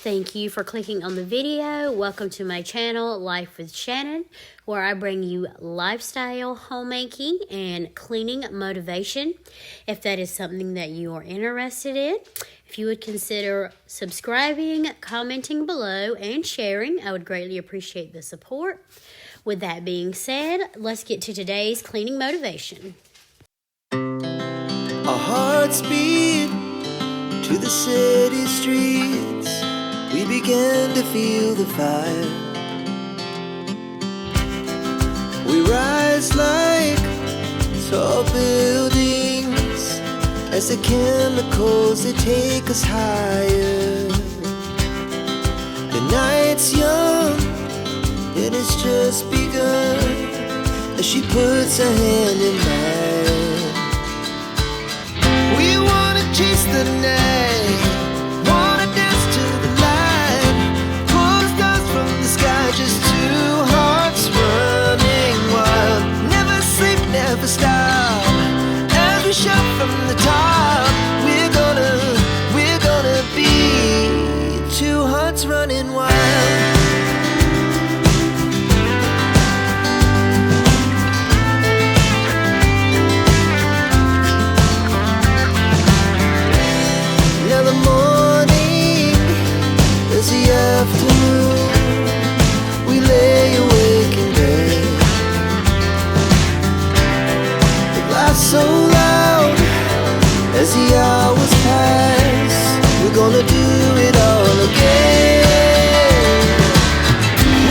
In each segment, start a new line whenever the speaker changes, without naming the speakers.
Thank you for clicking on the video. Welcome to my channel, Life with Shannon, where I bring you lifestyle, homemaking, and cleaning motivation. If that is something that you are interested in, if you would consider subscribing, commenting below, and sharing, I would greatly appreciate the support. With that being said, let's get to today's cleaning motivation.
Our hearts beat to the city streets. We began to feel the fire. We rise like tall buildings as the chemicals, they take us higher. The night's young, it has just begun as she puts her hand in mine. We wanna chase the night, wanna dance to the light, pull the stars from the sky, just two hearts running wild. Never sleep, never stop, as we shout from the top. We're gonna be two hearts running wild. Afternoon, we lay awake in bed. It laughs so loud as the hours pass. We're gonna do it all again.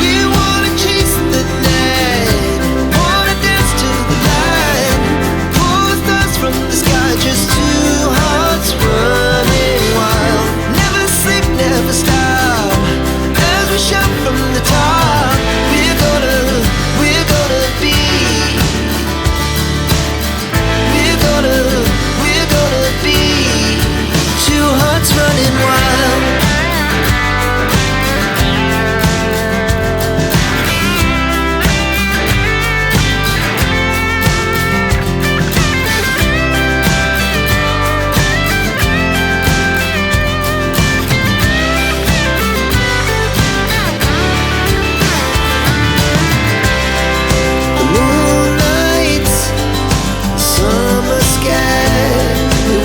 We wanna chase the night, wanna dance to the light, pull the stars from the sky, just two hearts running wild. Never sleep, never stop, we shout from the top. We're gonna be. We're gonna be two hearts running wild.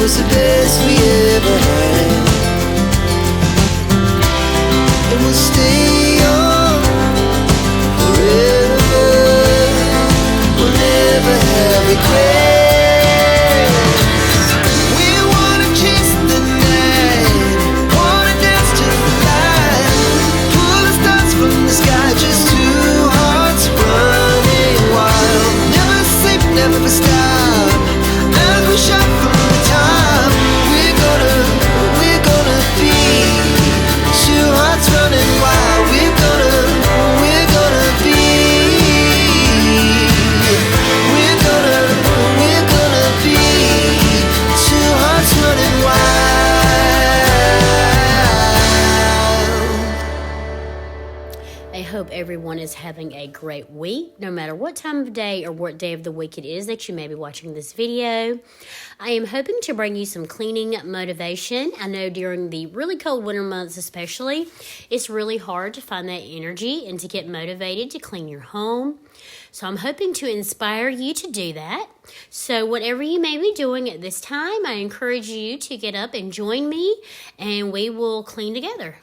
The best we ever had, and we'll stay on forever. We'll never have regrets. We wanna chase the night, wanna dance to the light, pull the stars from the sky, just two hearts running wild. Never sleep, never stop, as we shout from the top. We're gonna be two hearts running wild. We're gonna be. We're gonna be two hearts running wild.
I hope everyone is having a great week, no matter what time of day or what day of the week it is that you may be watching this video. I am hoping to bring you some cleaning motivation. I know during the really cold winter months especially, it's really hard to find that energy and to get motivated to clean your home. So I'm hoping to inspire you to do that. So whatever you may be doing at this time, I encourage you to get up and join me, and we will clean together.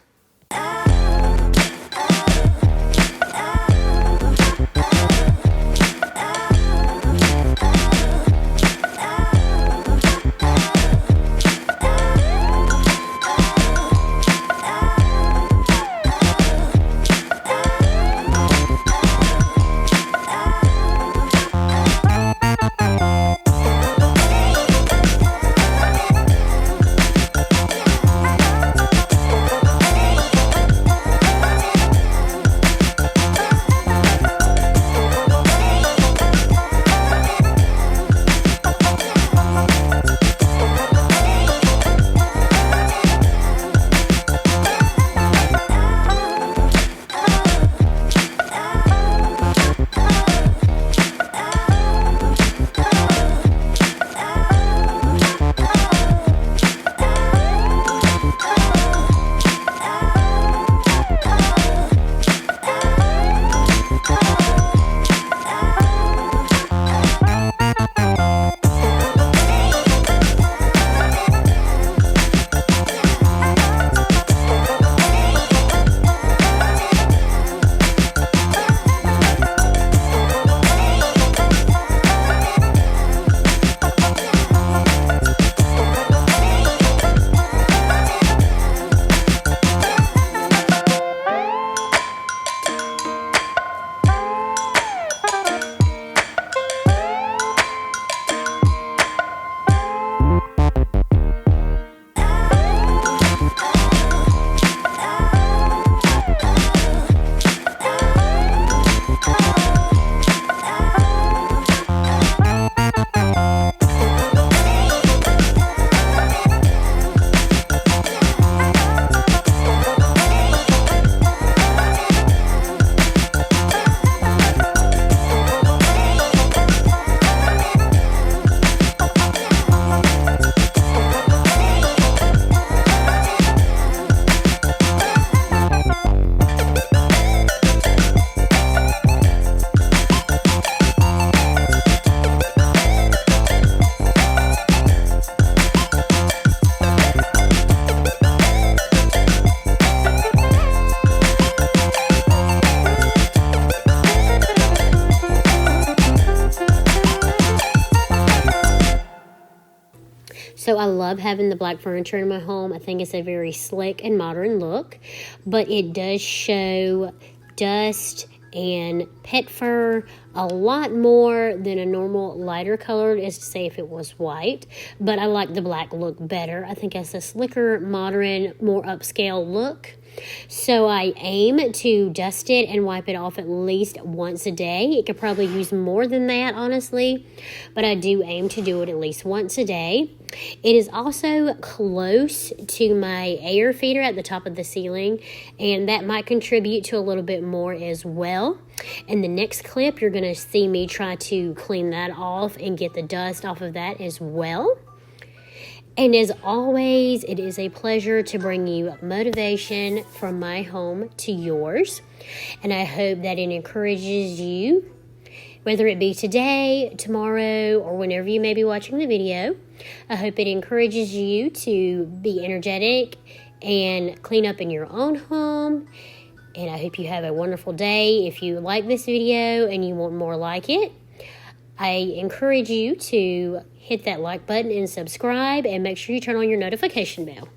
So I love having the black furniture in my home. I think it's a very slick and modern look, but it does show dust and pet fur a lot more than a normal lighter colored is to say if it was white, but I like the black look better. I think it's a slicker, modern, more upscale look. So I aim to dust it and wipe it off at least once a day. It could probably use more than that, honestly, but I do aim to do it at least once a day. It is also close to my air feeder at the top of the ceiling, and that might contribute to a little bit more as well. In the next clip, you're going to see me try to clean that off and get the dust off of that as well. And as always, it is a pleasure to bring you motivation from my home to yours. And I hope that it encourages you, whether it be today, tomorrow, or whenever you may be watching the video. I hope it encourages you to be energetic and clean up in your own home. And I hope you have a wonderful day. If you like this video and you want more like it, I encourage you to hit that like button and subscribe, and make sure you turn on your notification bell.